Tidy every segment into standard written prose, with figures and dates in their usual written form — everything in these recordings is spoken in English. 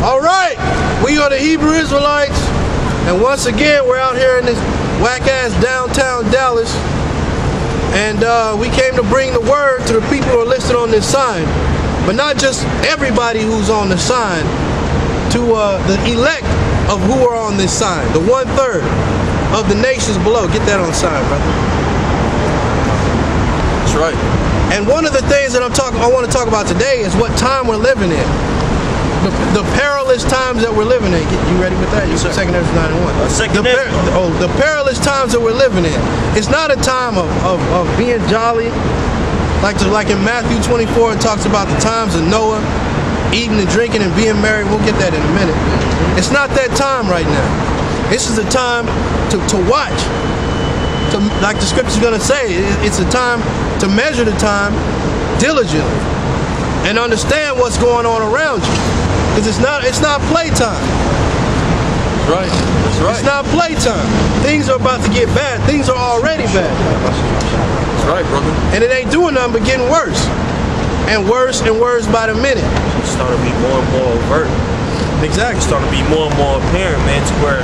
All right, we are the Hebrew Israelites, and once again we're out here in this whack-ass downtown Dallas, and we came to bring the word to the people who are listed on this sign, but not just everybody who's on the sign, to the elect of who are on this sign, the 1/3 of the nations below. Get that on sign, brother. That's right. And one of the things that I want to talk about today is what time we're living in. The perilous times that we're living in. You ready with that? You said 2nd Ezra 9:1. The perilous times that we're living in. It's not a time of being jolly. Like in Matthew 24, it talks about the times of Noah, eating and drinking and being merry. We'll get that in a minute. It's not that time right now. This is a time to watch. Like the scripture's going to say, it's a time to measure the time diligently and understand what's going on around you. Because it's not playtime. That's right. That's right. It's not playtime. Things are about to get bad. Things are already bad. That's right, brother. And it ain't doing nothing but getting worse. And worse by the minute. It's starting to be more and more overt. Exactly. It's starting to be more and more apparent, man, to where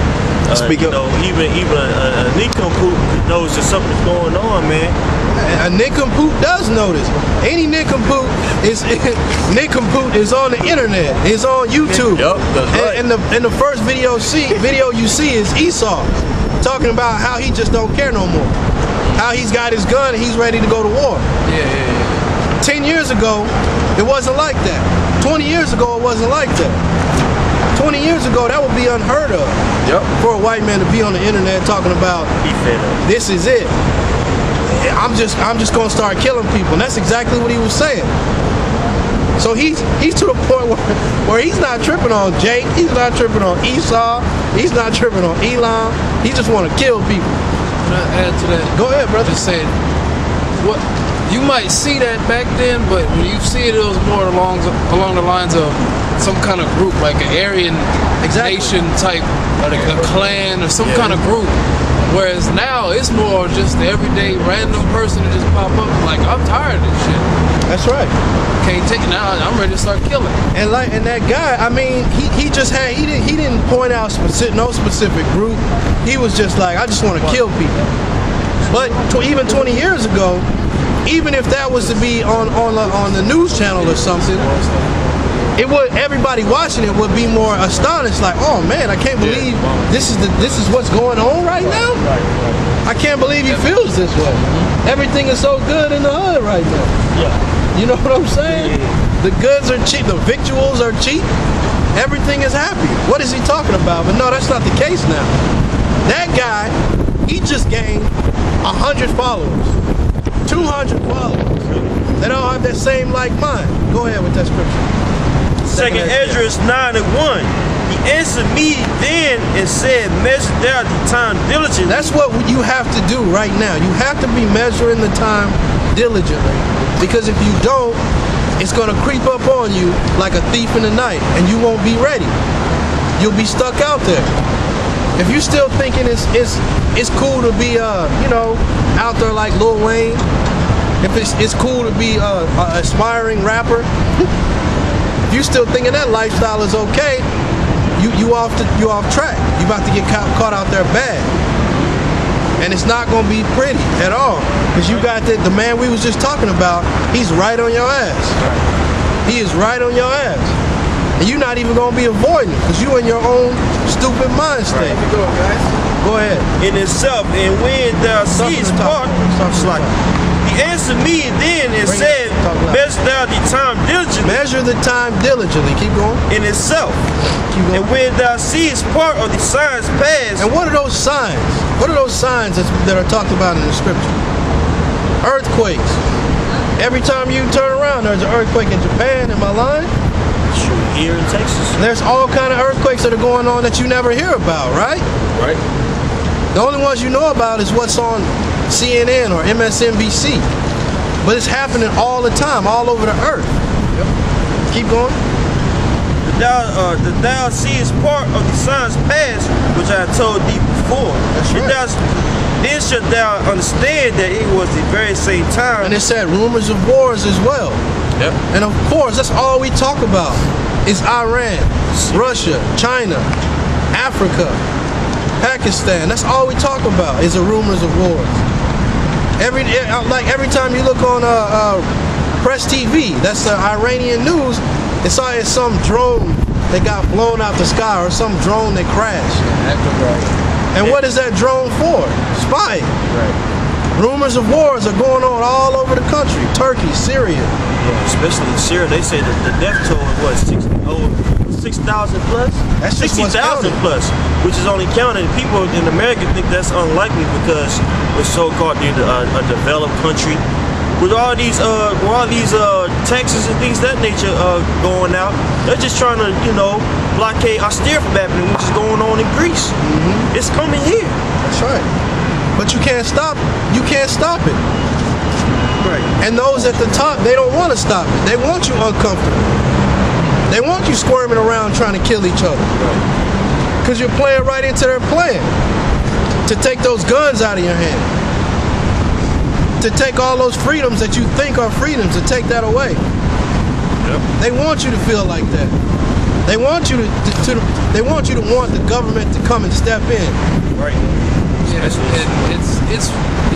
even a nincompoop knows that something's going on, man. A nincompoop does notice. Any nincompoop is on the internet. It's on YouTube. Yep, that's right. And the first video you see is Esau talking about how he just don't care no more. How he's got his gun and he's ready to go to war. Yeah. 10 years ago, it wasn't like that. 20 years ago, it wasn't like that. 20 years ago, that would be unheard of. Yep. For a white man to be on the internet talking about this is it. I'm just gonna start killing people. And that's exactly what he was saying. So he's to the point where he's not tripping on Jake, he's not tripping on Esau, he's not tripping on Elam. He just want to kill people. Can I add to that? Go ahead, brother. Just saying, what you might see that back then, but when you see it, it was more along the lines of some kind of group, like an Aryan nation type, or a clan, or some kind of group. Whereas now it's more just the everyday random person that just pop up. Like, I'm tired of this shit. That's right. Can't take it now. I'm ready to start killing. And that guy, I mean, he didn't point out no specific group. He was just like, I just want to kill people. But even 20 years ago, even if that was to be on the news channel or something, everybody watching it would be more astonished, like, oh man, I can't believe this is what's going on right now. I can't believe he feels this way. Everything is so good in the hood right now. Yeah. You know what I'm saying? The goods are cheap, the victuals are cheap, everything is happy. What is he talking about? But no, that's not the case now. That guy, he just gained 100 followers, 200 followers. They don't have that same like mine. Go ahead with that scripture. 2nd Ezra 9:1. He answered me then and said, measure thou the time diligently. That's what you have to do right now. You have to be measuring the time diligently. Because if you don't, it's going to creep up on you like a thief in the night, and you won't be ready. You'll be stuck out there. If you're still thinking it's cool to be out there like Lil Wayne, if it's cool to be an aspiring rapper, if you still thinking that lifestyle is okay, you off track. You about to get caught out there bad, and it's not gonna be pretty at all. Because you got the man we was just talking about. He's right on your ass. He is right on your ass, and you're not even gonna be avoiding it because you in your own stupid mind state. Go ahead. In itself, and when thou seest part, he answered me then and said, measure thou the time diligently. Measure the time diligently. Keep going. In itself. Keep going. And when thou seest part of the signs past. And what are those signs? What are those signs that are talked about in the scripture? Earthquakes. Every time you turn around, there's an earthquake in Japan. Am I lying? Sure, here in Texas. There's all kind of earthquakes that are going on that you never hear about, right? Right. The only ones you know about is what's on CNN or MSNBC. But it's happening all the time, all over the earth. Yep. Keep going. Thou seest part of the signs past, which I told thee before. That's right. Then shalt thou understand that it was the very same time. And it said rumors of wars as well. Yep. And of course, that's all we talk about is Iran, Russia, China, Africa, Pakistan. That's all we talk about is the rumors of wars. Every time you look on Press TV, that's the Iranian news, it's always some drone that got blown out the sky or some drone that crashed. And what is that drone for? Spying. Right. Rumors of wars are going on all over the country. Turkey, Syria. Yeah, especially in Syria, they say that the death toll is what, 6,000 plus? That's 60,000 plus, which is only counted. People in America think that's unlikely because we're so-called a developed country. With all these taxes and things of that nature going out, they're just trying to, blockade austere from happening, which is going on in Greece. It's coming here. That's right. But you can't stop it. You can't stop it. Right. And those at the top, they don't want to stop it. They want you uncomfortable. They want you squirming around trying to kill each other. Because you're playing right into their plan. To take those guns out of your hand. To take all those freedoms that you think are freedoms, to take that away. Yep. They want you to feel like that. They want you they want you to want the government to come and step in. Right. Yeah, it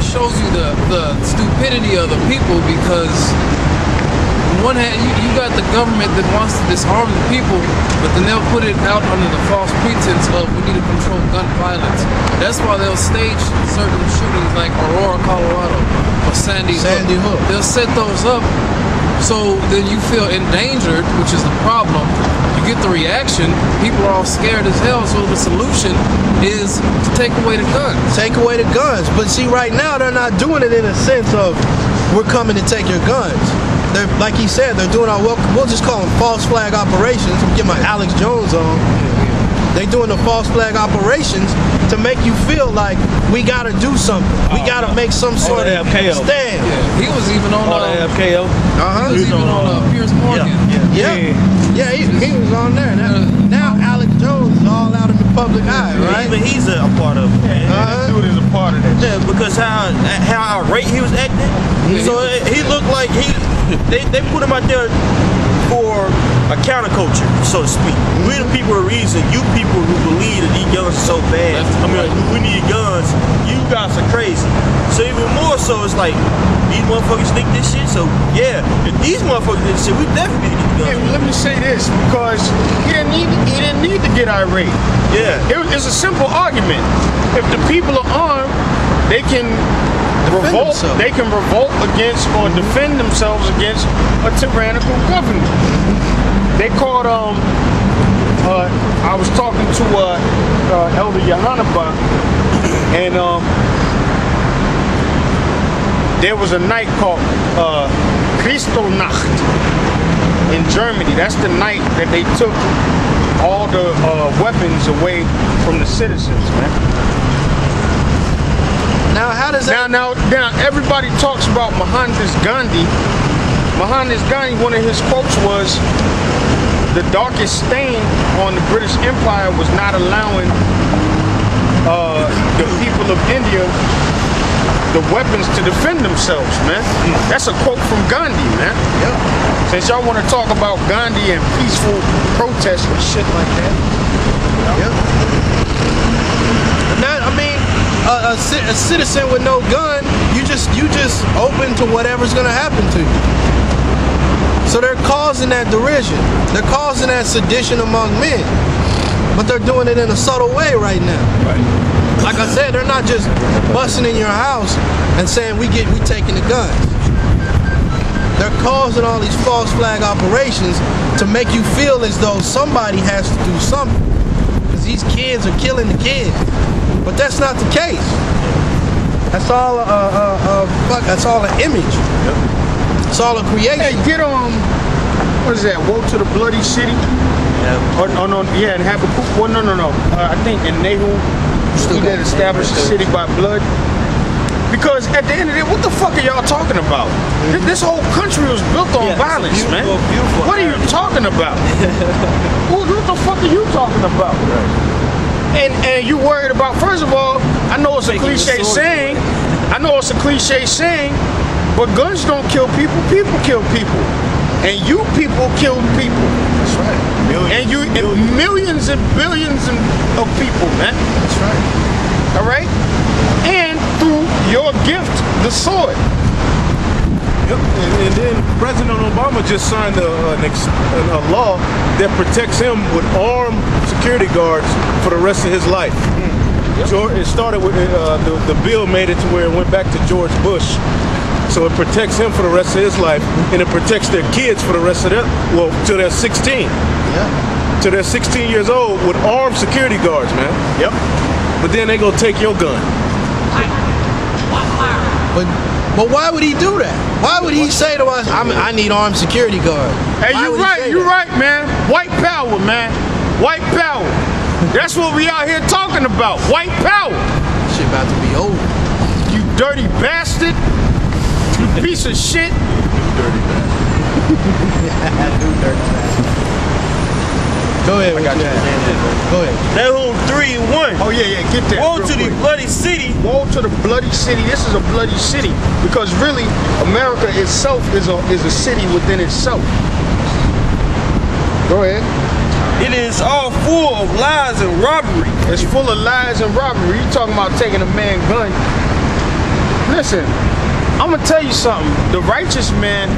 shows you the stupidity of the people, because on one hand you got the government that wants to disarm the people, but then they'll put it out under the false pretense of we need to control gun violence. That's why they'll stage certain shootings like Aurora, Colorado, or Sandy Hook. They'll set those up so then you feel endangered, which is the problem. You get the reaction, people are all scared as hell, so the solution is to take away the guns. Take away the guns. But see, right now they're not doing it in a sense of we're coming to take your guns. They're, like he said, they're doing we'll just call them false flag operations. I'm getting my Alex Jones on. They're doing the false flag operations to make you feel like we gotta do something. We gotta make some sort of stand. Yeah, he was even on FKO. He was even on Piers Morgan. Yeah, he was on there. Now Alex Jones is all out in the public eye, right? Even he's a part of it. That dude is a part of that. Yeah, because how irate he was acting. So he looked like they put him out there for a counterculture, so to speak. We're the people of reason. You people who believe that these guns are so bad. We need guns. You guys are crazy. So even more so, it's like these motherfuckers think this shit. So yeah, if these motherfuckers did this shit, we definitely need to get guns. Hey, let me say this, because he didn't need to get irate. Yeah, it's a simple argument. If the people are armed, they can revolt. They can revolt against or defend themselves against a tyrannical government. They called I was talking to Elder Yohanaba, and there was a night called Kristallnacht in Germany. That's the night that they took all the weapons away from the citizens, man. Now, how does that... Now, everybody talks about Mohandas Gandhi. Mohandas Gandhi, one of his quotes was, the darkest stain on the British Empire was not allowing the people of India the weapons to defend themselves, man. That's a quote from Gandhi, man. Yep. Since y'all want to talk about Gandhi and peaceful protests and shit like that. Yep. And that, I mean, a citizen with no gun, you just open to whatever's gonna happen to you. So they're causing that derision. They're causing that sedition among men. But they're doing it in a subtle way right now. Right. Like I said, they're not just busting in your house and saying we taking the guns. They're causing all these false flag operations to make you feel as though somebody has to do something. Because these kids are killing the kids. But that's not the case. That's all that's all an image. Yep. It's all a creation. Hey, get on, what is that, Woe to the Bloody City? Yeah. And Habakkuk. Well, no. I think in Nahum, he did establish a city by blood. Because at the end of the day, what the fuck are y'all talking about? This whole country was built on violence, man. Beautiful. What are you talking about? What the fuck are you talking about? And you worried about, first of all, I know it's a cliche saying. But guns don't kill people, people kill people. And you people killed people. That's right. Millions and billions of people, man. That's right. All right? And through your gift, the sword. Yep. And then President Obama just signed a law that protects him with armed security guards for the rest of his life. It started with the bill made it to where it went back to George Bush. So it protects him for the rest of his life, and it protects their kids for the rest of their, well, till they're 16. Yeah. Till they're 16 years old with armed security guards, man. Yep. But then they gonna take your gun. But why would he do that? Why would he say to us, I need armed security guard? Hey, you're right, man. White power, man. White power. That's what we out here talking about. White power. Shit about to be over. You dirty bastard. You piece of shit. Dirty bastard. Dirty bastard. Go ahead. Go ahead. That whole 3 in 1. Oh yeah, get that. Woe to the bloody city. Woe to the bloody city. This is a bloody city because really, America itself is a city within itself. Go ahead. It is all full of lies and robbery. It's full of lies and robbery. You talking about taking a man's gun? Listen, I'm gonna tell you something. The righteous man,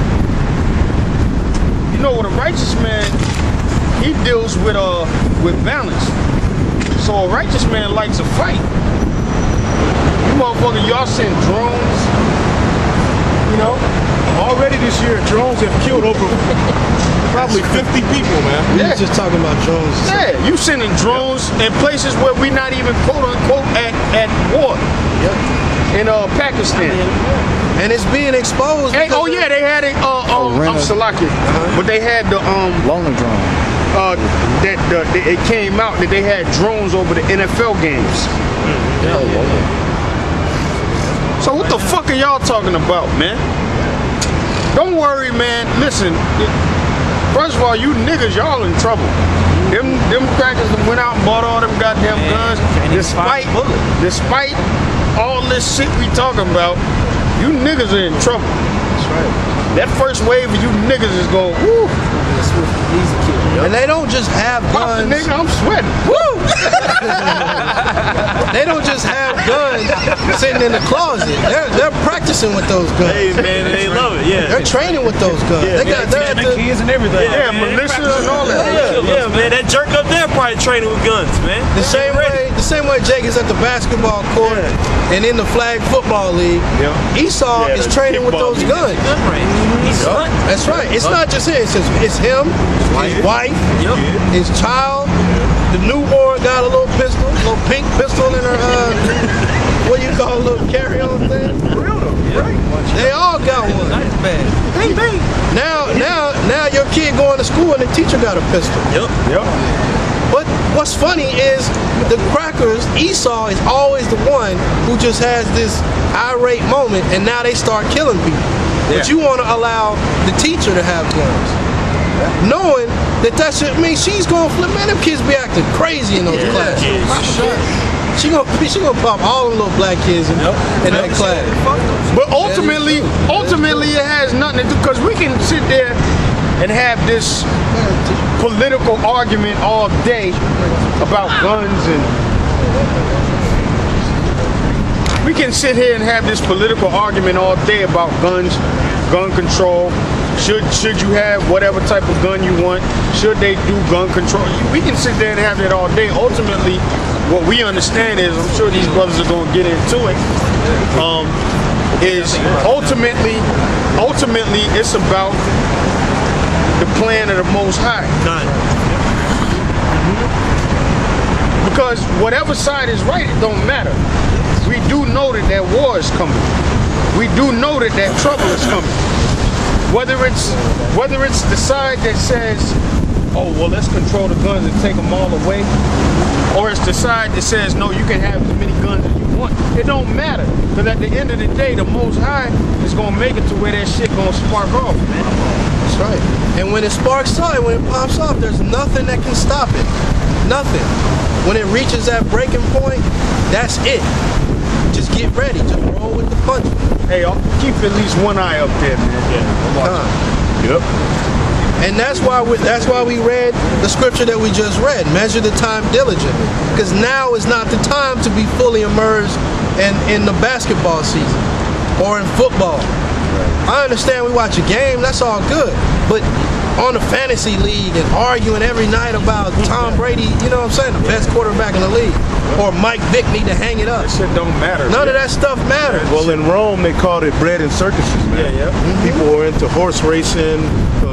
you know what a righteous man, he deals with balance. So a righteous man likes a fight. You motherfuckers, y'all send drones. You know, Already this year, drones have killed over probably 50 people, man. We was just talking about drones. Yeah, you sending drones in places where we're not even quote unquote at war. Yep. In Pakistan. And it's being exposed. Hey, oh yeah, they had it. I'm Salaki, but they had the loaner drone. It came out that they had drones over the NFL games. So what the fuck are y'all talking about, man? Don't worry, man. Listen, first of all, you niggas, y'all in trouble. Them crackers that went out and bought all them goddamn guns. Despite all this shit we talking about, you niggas are in trouble. That's right. That first wave of you niggas is going, woo. And they don't just have guns. Nigga, I'm sweating. Woo! They don't just have guns sitting in the closet. They're practicing with those guns. Hey man, they love it. Yeah. They're training with those guns. Yeah, They're at the kids and everything. Yeah, militias and all that. Yeah, man. That jerk up there probably training with guns, man. The same way Jake is at the basketball court and in the flag football league. Esau is training with those guns. That's right. It's not just him. It's him, his wife, his child. The newborn got a little pistol, a little pink pistol in her, what do you call a little carry-on thing? They all got one. Nice bad. Bang, bang. Now your kid going to school and the teacher got a pistol. Yep. But what's funny is the crackers, Esau is always the one who just has this irate moment and now they start killing people. But you want to allow the teacher to have guns. Knowing that shit, I mean, she's gonna flip, man, them kids be acting crazy in those classes. She gonna pop all them little black kids in that class. But ultimately it has nothing to do, because we can sit there and have this political argument all day about guns, and we can sit here and have this political argument all day about guns, gun control. Should you have whatever type of gun you want? Should they do gun control? We can sit there and have that all day. Ultimately, what we understand is, I'm sure these brothers are going to get into it, is ultimately it's about the plan of the Most High. Because whatever side is right, it don't matter. We do know that war is coming. We do know that trouble is coming. Whether it's the side that says, oh, well, let's control the guns and take them all away, or it's the side that says, no, you can have as many guns as you want. It don't matter, because at the end of the day, the Most High is going to make it to where that shit going to spark off, man. That's right. And when it sparks off, when it pops off, there's nothing that can stop it. Nothing. When it reaches that breaking point, that's it. Just get ready. Just roll with the punches. Hey, I'll keep at least one eye up there, man. Yep. And that's why we read the scripture that we just read. Measure the time diligently, because now is not the time to be fully immersed in the basketball season or in football. I understand we watch a game, that's all good, but on the fantasy league and arguing every night about Tom Brady, you know what I'm saying, the best quarterback in the league, or Mike Vick need to hang it up. That shit don't matter. None of that stuff matters. Well, in Rome, they called it bread and circuses, man. People were into horse racing,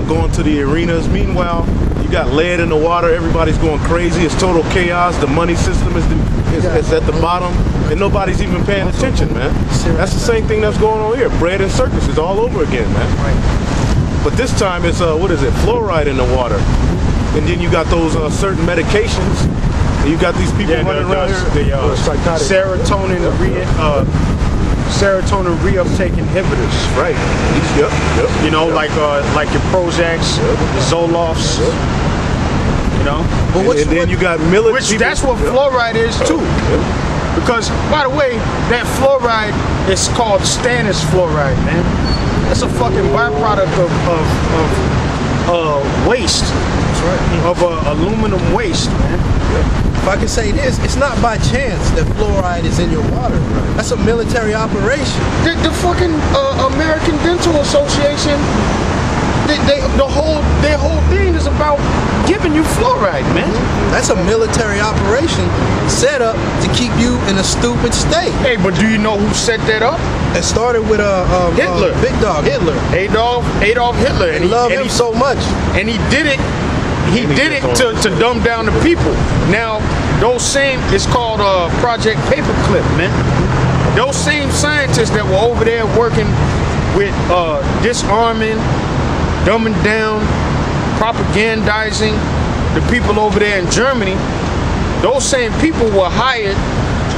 going to the arenas. Meanwhile, you got lead in the water. Everybody's going crazy. It's total chaos. The money system is at the bottom, and nobody's even paying attention, man. That's the same thing that's going on here. Bread and circuses all over again, man. But this time it's what is it? Fluoride in the water, and then you got those certain medications. And you got these people running around here. Psychotic. Serotonin reuptake inhibitors. Right. You know, like your Prozacs, the Zolofts. You know. But and then you got military. That's what fluoride is too. Because, by the way, that fluoride is called stannous fluoride, man. It's a fucking byproduct of waste. That's right. Of aluminum waste, man. If I can say this, it's not by chance that fluoride is in your water. That's a military operation. The fucking American Dental Association, their whole thing is about giving you fluoride, man. That's a military operation set up to keep you in a stupid state. Hey, but do you know who set that up? It started with Hitler. Big Dog Hitler. Adolf Hitler. And he loved him so much. And he did it. He did it to dumb down the people. Now, those same, it's called Project Paperclip, man. Those same scientists that were over there working with disarming, dumbing down, propagandizing the people over there in Germany, those same people were hired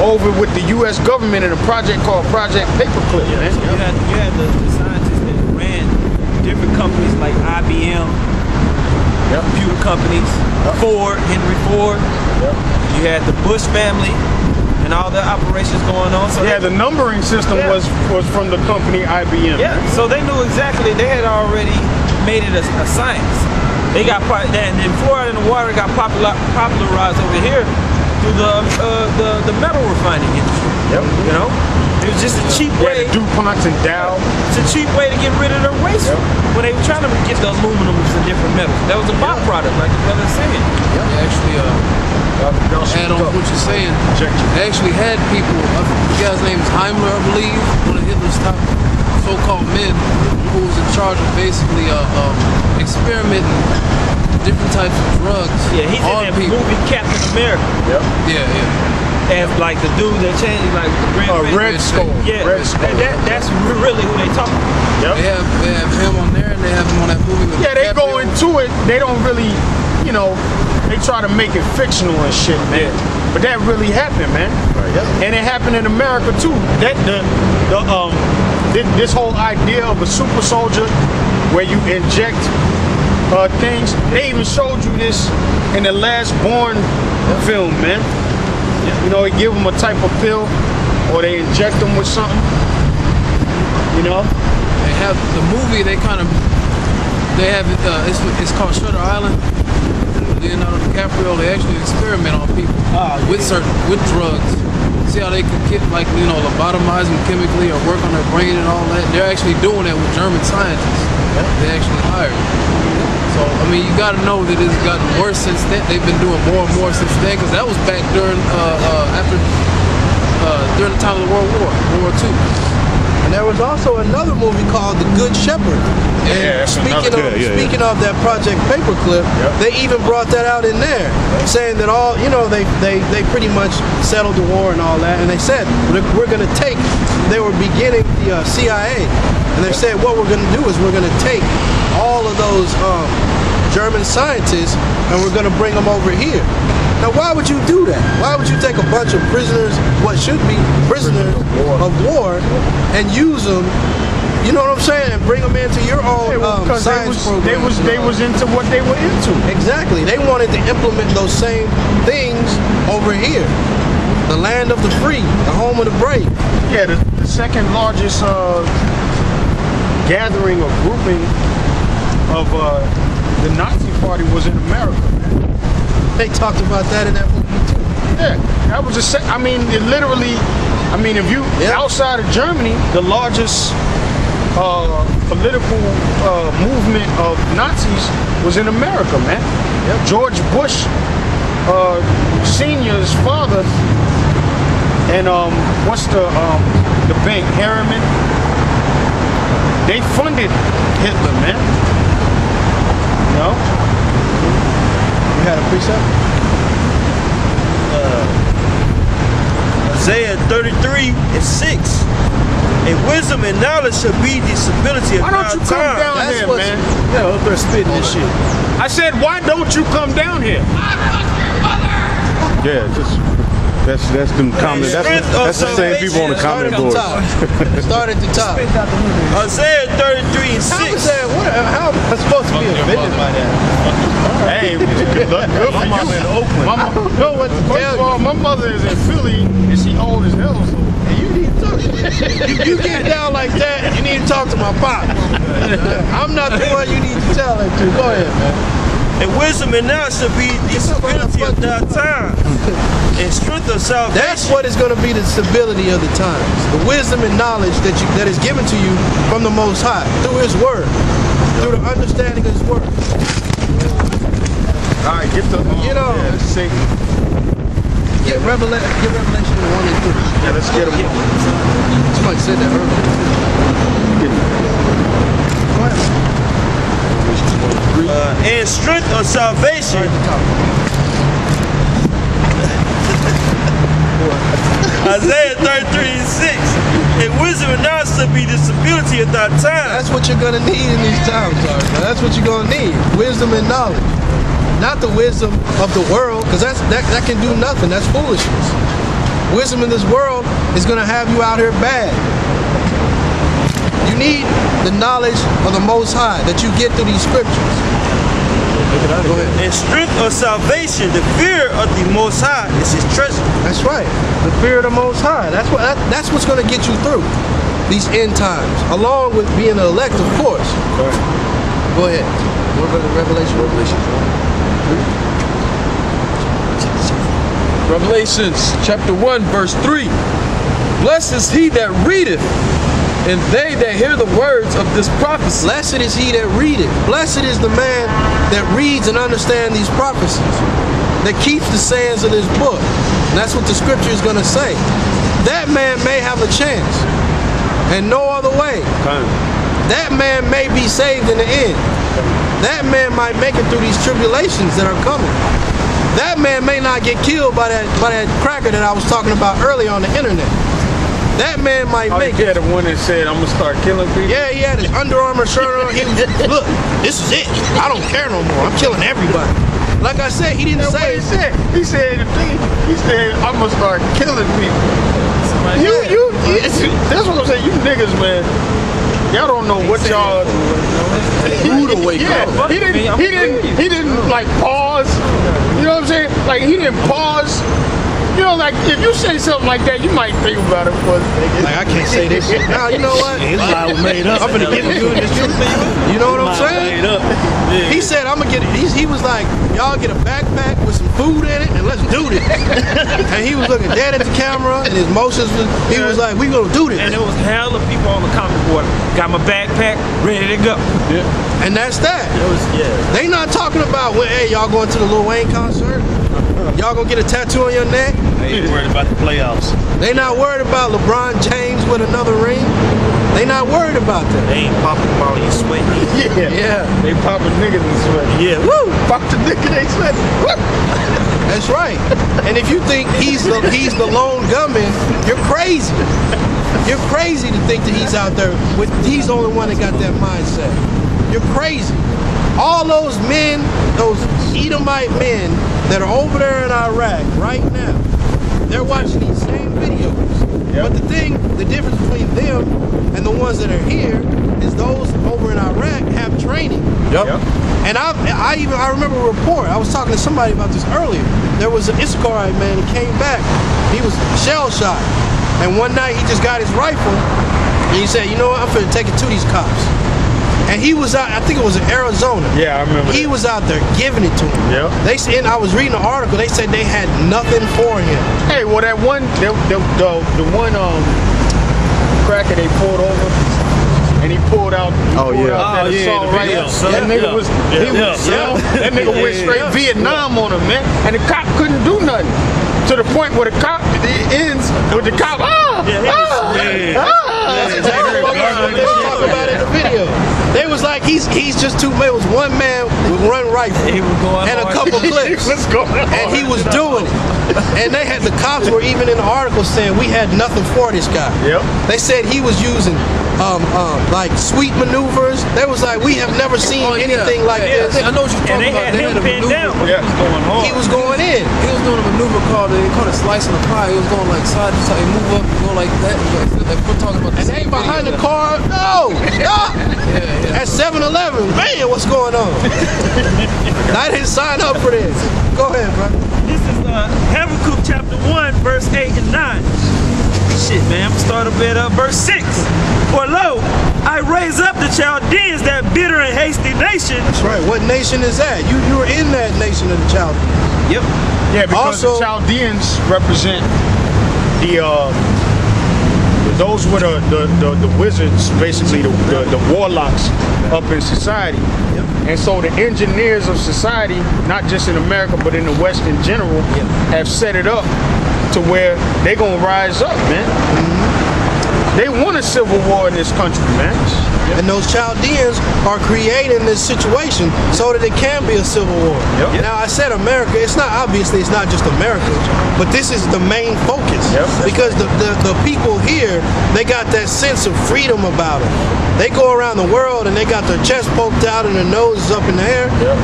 over with the U.S. government in a project called Project Paperclip, man. You had the scientists that ran different companies like IBM, computer companies, Henry Ford. You had the Bush family and all the operations going on. So the numbering system was from the company IBM. Yeah, so they knew exactly. They had already made it a science. They got and then fluoride in the water got popularized over here through the metal refining industry. You know, it was just a cheap way. The DuPont and Dow. It's a cheap way to get rid of their waste when they were trying to get the aluminums and different metals. That was a byproduct, like the brother said. Actually, add on what you're saying. They actually had people. The guy's name is Himmler, I believe, one of Hitler's top so-called men, who was in charge of basically experimenting different types of drugs. Yeah, he's in that movie Captain America. Yeah. And like the dude that changed, like the Red Skull. Yeah, that's really who they talk about. They have him on there, and they have him on that movie. With they go into it. They don't really, you know, they try to make it fictional and shit, man. But that really happened, man. And it happened in America too. This whole idea of a super soldier, where you inject things. They even showed you this in the Last Born film, man. You know, they give them a type of pill, or they inject them with something. You know, they have the movie. They have it. It's called Shutter Island. Leonardo DiCaprio. They actually experiment on people with drugs. See how they can lobotomize them chemically or work on their brain and all that. They're actually doing that with German scientists. They actually hired. So, I mean, you got to know that it's gotten worse since then. They've been doing more and more since then, because that was back during the time of the World War II. And there was also another movie called The Good Shepherd. And speaking of that Project Paperclip, they even brought that out in there, saying that they pretty much settled the war and all that, and they said we're going to take. They were beginning the CIA, and they said what we're going to do is we're going to take all of those German scientists and we're going to bring them over here. Now, why would you do that? Why would you take a bunch of prisoners, what should be prisoners of war, and use them, you know what I'm saying, and bring them into your own science program? They was into what they were into. Exactly. They wanted to implement those same things over here. The land of the free, the home of the brave. Yeah, the second largest gathering or grouping of the Nazi Party was in America, man. They talked about that in that movie too. Yeah, that was I mean, it literally, I mean, if you, outside of Germany, the largest political movement of Nazis was in America, man. Yep. George Bush Senior's father, and what's the bank, Harriman? They funded Hitler, man. You know? You had a precept? Isaiah 33:6. And wisdom and knowledge shall be the stability of why don't you come time. down That's here, what's, man? Yeah, up there spitting this shit. I said, why don't you come down here? Yeah, just that's them comments. That's the same people on the comment board. Start at the top. Isaiah 33:6. How am I supposed to be offended by that? Hey, good for My mama in Oakland. Know what to tell you. My mother is in Philly, and she old as hell. So. You need to talk. You get down like that, you need to talk to my pop. I'm not the one you need to tell that to. Go ahead, man. And wisdom and knowledge shall be the stability of thy time. And strength of salvation. That's what is going to be the stability of the times. The wisdom and knowledge that is given to you from the Most High through His Word, through the understanding of His Word. All right, get let's see. Get Revelation 1 and 3. Yeah, let's get them. Somebody said that earlier. Go ahead. And strength of salvation. Isaiah 33:6. And wisdom and knowledge shall be the stability of thy time. That's what you're gonna need in these times, Arthur. That's what you're gonna need. Wisdom and knowledge. Not the wisdom of the world, because that can do nothing. That's foolishness. Wisdom in this world is gonna have you out here bad. You need the knowledge of the Most High that you get through these scriptures. Go ahead. And strength of salvation, the fear of the Most High is His treasure. That's right. The fear of the Most High. That's what's going to get you through these end times, along with being an elect, of course. Right. Go ahead. What about the Revelation? Revelations chapter 1 verse 3. Blessed is he that readeth, and they that hear the words of this prophecy. Blessed is he that readeth. Blessed is the man that reads and understands these prophecies, that keeps the sayings of this book. And that's what the scripture is going to say. That man may have a chance, and no other way. That man may be saved in the end. That man might make it through these tribulations that are coming. That man may not get killed by that cracker that I was talking about earlier on the internet. That man might make it. Yeah, the one that said, I'm going to start killing people. Yeah, he had his Under Armour shirt on. He was, look, this is it. I don't care no more. I'm killing everybody. Like I said, he didn't say it. He said, I'm going to start killing people. That's what I'm saying. You niggas, man. Y'all don't know what y'all. Rude away. Yeah, he didn't like pause. You know what I'm saying? Like he didn't pause. You know, like if you say something like that, you might think about it for a second. Like I can't say this shit. Now you know what? His lie was made up. I'm gonna get you in this truth. You know what I'm saying? Yeah. He said I'm gonna get it. He was like, y'all get a backpack with some food in it and let's do this. And he was looking dead at the camera and his motions was, he was like, we gonna do this. And there was hell of people on the comment board. Got my backpack, ready to go. Yeah. And that's that. They not talking about, well, hey, y'all going to the Lil Wayne concert? Y'all gonna get a tattoo on your neck? They ain't worried about the playoffs. They not worried about LeBron James with another ring. They not worried about that. They ain't popping them all in your sweat. Yeah. They popping niggas in sweat. Yeah. Woo! Pop the nigga they sweat. That's right. And if you think he's the lone gunman, you're crazy. You're crazy to think that he's out there with, he's the only one that got that mindset. You're crazy. All those men, those Edomite men that are over there in Iraq right now, they're watching these same videos. But the difference between them and the ones that are here is those over in Iraq have training. And I remember a report. I was talking to somebody about this earlier. There was an Issacharite man that came back. He was shell shot. And one night he just got his rifle and he said, you know what, I'm finna take it to these cops. And he was out, I think it was in Arizona. Yeah, I remember. He was out there giving it to him. Yeah. They said, I was reading an article, they said they had nothing for him. Hey, well, that one, the one cracker they pulled over, and he pulled out. That assault rifle. That nigga was, that nigga went straight Vietnam on him, man. And the cop couldn't do nothing. To the point where the cop, it ends with the cop, That's exactly what they talk about in the video. They was like, he's just too, it was one man with one rifle and a couple clips. And he was doing it. And they had, the cops were even in the article saying we had nothing for this guy. Yep. They said he was using like sweet maneuvers. They was like, we have never seen anything like this. I know what you're talking about. They had him pinned down. He was going in. He was doing a maneuver called, they called it slicing the pie. He was going like side to side, move up, go like that. Like we're talking about. And they ain't behind the car. No, stop. At 7-Eleven, man, what's going on? I didn't sign up for this. Go ahead, bro. This is Habakkuk chapter 1, verse 8 and 9. Shit, man, I'm gonna start up at verse 6. For lo, I raise up the Chaldeans, that bitter and hasty nation. That's right. What nation is that? You were in that nation of the Chaldeans. Yep. Yeah, because the Chaldeans represent those were the wizards, basically the warlocks up in society. Yep. And so the engineers of society, not just in America but in the West in general, have set it up to where they're gonna rise up, man. They want a civil war in this country, man. And those Chaldeans are creating this situation so that it can be a civil war. Yep. Now, I said America, it's not, obviously it's not just America, but this is the main focus. Yep. Because the people here, they got that sense of freedom about them. They go around the world and they got their chest poked out and their noses up in the air. Yep.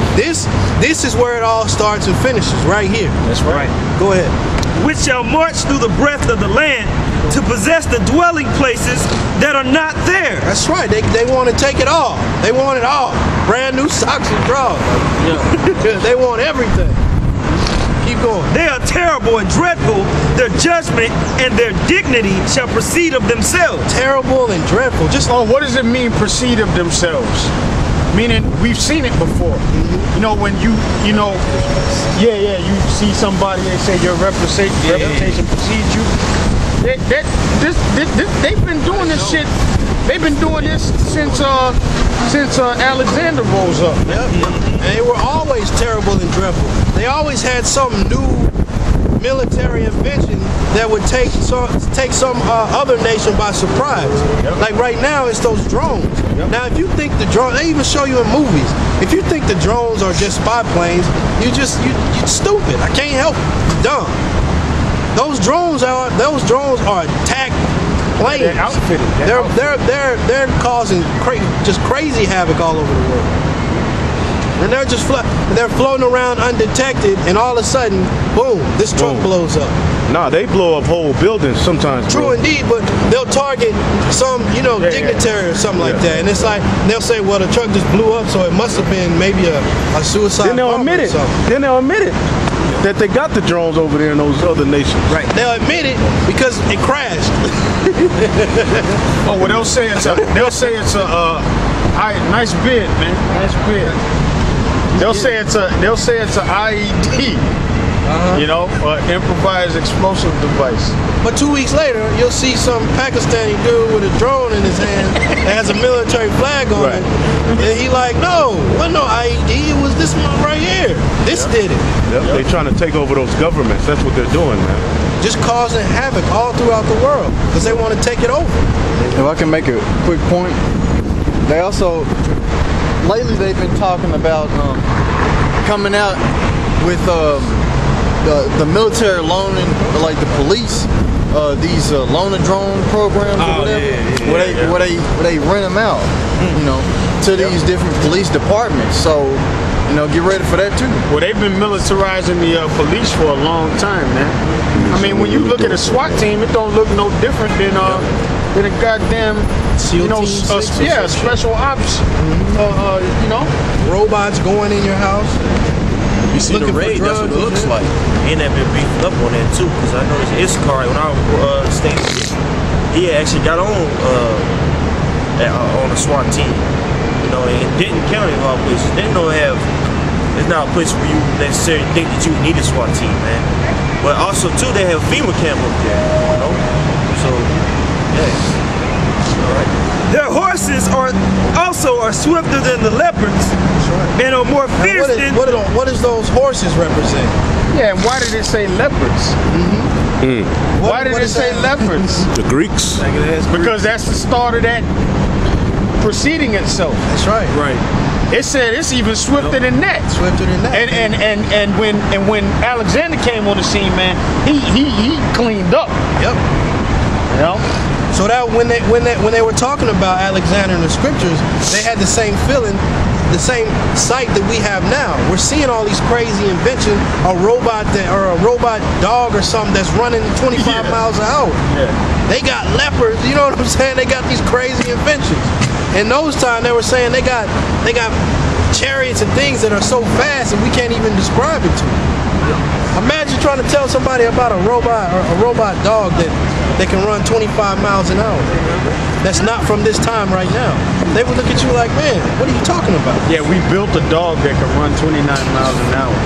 This is where it all starts and finishes, right here. That's right. Go ahead. Which shall march through the breadth of the land to possess the dwelling places that are not there. That's right. They want to take it all. They want it all. Brand new socks and drawers. They want everything. Keep going. They are terrible and dreadful. Their judgment and their dignity shall proceed of themselves. Terrible and dreadful. Just what does it mean, proceed of themselves? Meaning, we've seen it before. You know, when you see somebody, they say your reputation precedes you. They've been doing this shit. They've been doing this since Alexander rose up. Yep. And they were always terrible and dreadful. They always had some new military invention that would take some other nation by surprise. Yep. Like right now, it's those drones. Yep. Now, if you think the drones, they even show you in movies. If you think the drones are just spy planes, you're stupid. I can't help it. You're dumb. Those drones are attack planes. They're outfitted. They're causing just crazy havoc all over the world. And they're just they're floating around undetected, and all of a sudden, boom, this truck blows up. Nah, they blow up whole buildings sometimes. True indeed, but they'll target some, dignitary or something like that, and it's like they'll say, well, the truck just blew up, so it must have been maybe a suicide. Then they'll admit it. Then they'll admit it that they got the drones over there in those other nations. Right. They'll admit it because it crashed. Oh, well, they'll say it's a nice bid, man. Nice bid. They'll say it's an IED, improvised explosive device. But 2 weeks later, you'll see some Pakistani dude with a drone in his hand that has a military flag on it, and he like, no, it wasn't no IED, it was this one right here. This did it. Yep. They're trying to take over those governments. That's what they're doing, man. Just causing havoc all throughout the world because they want to take it over. If I can make a quick point, they also. Lately, they've been talking about coming out with the military loaning, like the police, these loaner drone programs or whatever, where they rent them out, to these different police departments. So, get ready for that too. Well, they've been militarizing the police for a long time, man. I mean, when you look at a SWAT team, it don't look no different than a goddamn, special ops, robots going in your house. You see the raid, that's what it looks like. And they've been beefing up on that too, because I noticed Esau, when I was staying, he actually got on a SWAT team. know, in Denton County of all places, they don't have. It's not a place where you necessarily think that you need a SWAT team, man. But also too, they have FEMA camp up there, you know. So yeah, all right. Their horses are swifter than the leopards, and are more fierce than. What does those horses represent? Yeah, and why did it say leopards? Why did it say leopards? The Greeks. Because that's the start of that preceding itself. That's right. Right. It said it's even swifter than that. Swifter than that. And when Alexander came on the scene, man, he cleaned up. Yep. You know? So that when they were talking about Alexander in the scriptures, they had the same feeling, the same sight that we have now. We're seeing all these crazy inventions, a robot dog or something that's running 25 miles an hour. Yeah. They got leopards, you know what I'm saying? They got these crazy inventions. In those times, they were saying they got chariots and things that are so fast and we can't even describe it to them. Imagine trying to tell somebody about a robot dog that can run 25 miles an hour. That's not from this time right now. They would look at you like, man, what are you talking about? Yeah, we built a dog that can run 29 miles an hour.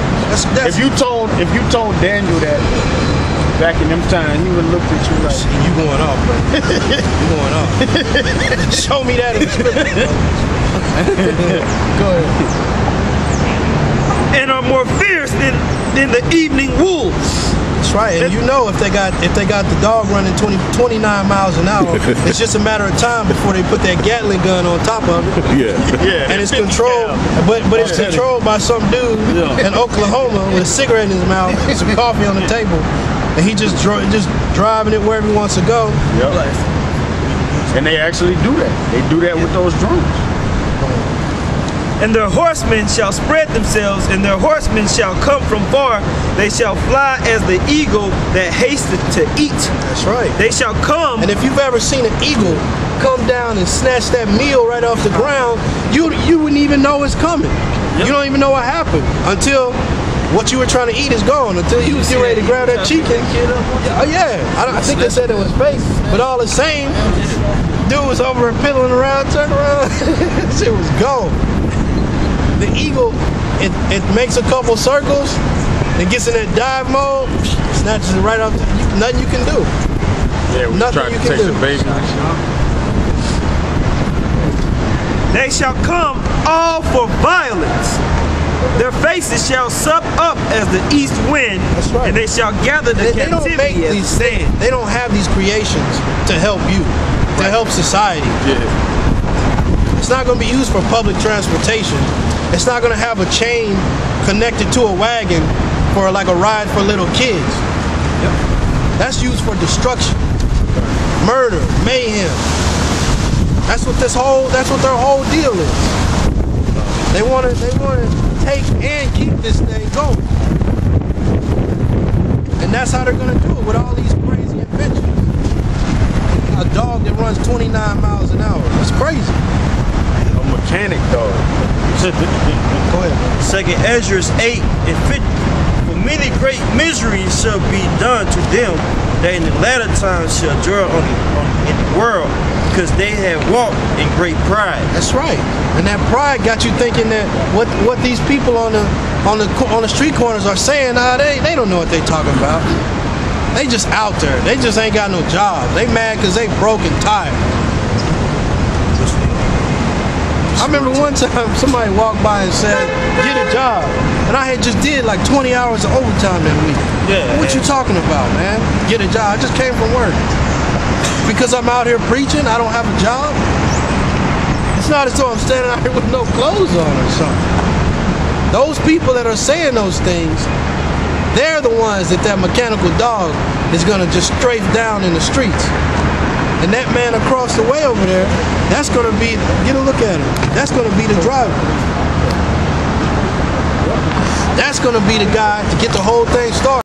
If you told Daniel that back in them times, he would have looked at you like, you going off, bro. You going off. Show me that in the scripture. Go ahead. And are more fierce than the evening wolves. That's right. And you know if they got the dog running 29 miles an hour, it's just a matter of time before they put that Gatling gun on top of it. Yeah. And it's controlled, but it's controlled by some dude in Oklahoma with a cigarette in his mouth, and some coffee on the table, and he just driving it wherever he wants to go. Yep. And they actually do that. They do that with those drones. And their horsemen shall spread themselves, and their horsemen shall come from far. They shall fly as the eagle that hasteth to eat. That's right. They shall come. And if you've ever seen an eagle come down and snatch that meal right off the ground, you wouldn't even know it's coming. You don't even know what happened until what you were trying to eat is gone, until you was getting ready to grab that chicken. I think they said it was fake, but all the same, dude was over and piddling around, turned around, shit was gone. The eagle, it makes a couple circles, and gets in that dive mode, snatches it right off. Nothing you can do. Yeah, we tried to take the baby. They shall come all for violence. Their faces shall sup up as the east wind, right. And they shall gather the captivity as sand. They don't have these creations to help you, to help society. Yeah. It's not going to be used for public transportation. It's not going to have a chain connected to a wagon for like a ride for little kids. Yep. That's used for destruction, murder, mayhem. That's what their whole deal is. They want to take and keep this thing going. And that's how they're going to do it with all these crazy inventions. A dog that runs 29 miles an hour. It's crazy. A mechanic dog. Go ahead. Second Ezra 8 and 50. For many great miseries shall be done to them that in the latter times shall dwell in the world, because they have walked in great pride. That's right. And that pride got you thinking that what these people on the street corners are saying, they don't know what they talking about. They just out there. They just ain't got no job. They mad because they broke and tired. I remember one time somebody walked by and said, get a job. And I had just did like 20 hours of overtime that week. Yeah. What you talking about, man? Get a job. I just came from work. Because I'm out here preaching, I don't have a job? It's not as though I'm standing out here with no clothes on or something. Those people that are saying those things, they're the ones that mechanical dog is going to just strafe down in the streets. And that man across the way over there, that's going to be, get a look at him. That's going to be the driver. That's going to be the guy to get the whole thing started.